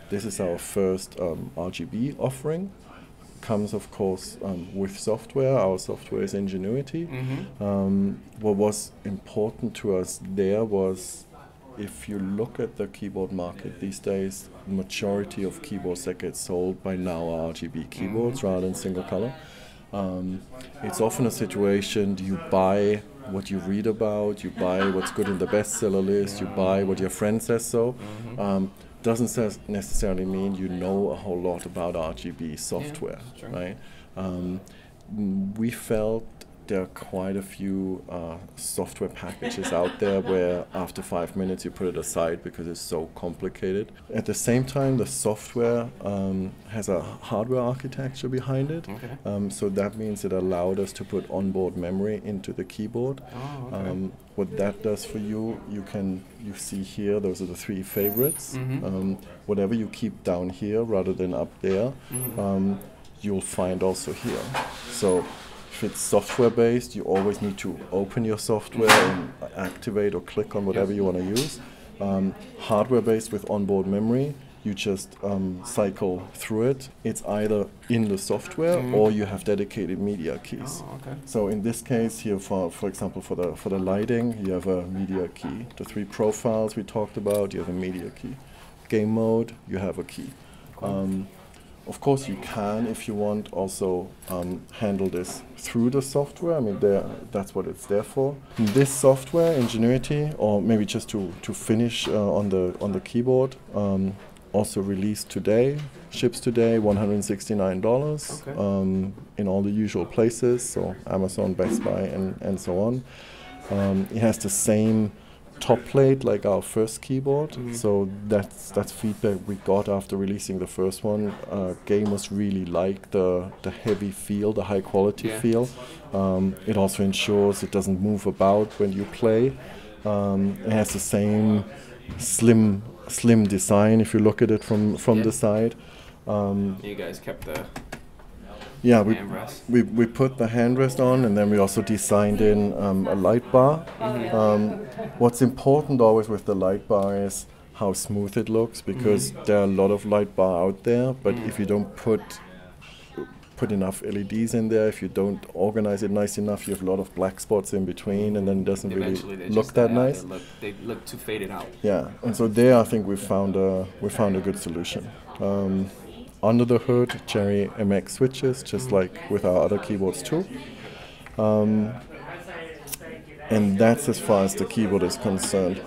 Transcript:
this is our first RGB offering. Comes, of course, with software. Our software is NGenuity. What was important to us there was, if you look at the keyboard market these days, the majority of keyboards that get sold by now are RGB keyboards rather than single color. It's often a situation, you buy what you read about, you buy what's good in the bestseller list, you buy what your friend says so. Doesn't necessarily mean you know a whole lot about RGB software, right? We felt there are quite a few software packages out there where after 5 minutes you put it aside because it's so complicated. At the same time, the software has a hardware architecture behind it. So that means it allowed us to put onboard memory into the keyboard. What that does for you, you see here, those are the 3 favorites. Whatever you keep down here rather than up there, you'll find also here. So if it's software based, you always need to open your software and activate or click on whatever you want to use. Hardware based with onboard memory, you just cycle through it. It's either in the software or you have dedicated media keys. So in this case here, for example, for the lighting, you have a media key. The 3 profiles we talked about, you have a media key. Game mode, you have a key. Of course, you can, if you want, also handle this through the software. I mean, that's what it's there for. This software, NGenuity, or maybe just to finish on the keyboard, also released today, ships today, $169 in all the usual places, so Amazon, Best Buy, and so on. It has the same top plate like our first keyboard, so that's feedback we got after releasing the first one. Gamers really like the heavy feel, the high quality feel. It also ensures it doesn't move about when you play. It has the same slim design if you look at it from the side. You guys kept the we put the handrest on, and then we also designed in a light bar. What's important always with the light bar is how smooth it looks, because there are a lot of light bar out there, but if you don't put enough LEDs in there, if you don't organize it nice enough, you have a lot of black spots in between, and then it doesn't really look that nice. They look too faded out. Yeah, and so there I think we found a good solution. Under the hood, Cherry MX switches, just like with our other keyboards too. And that's as far as the keyboard is concerned.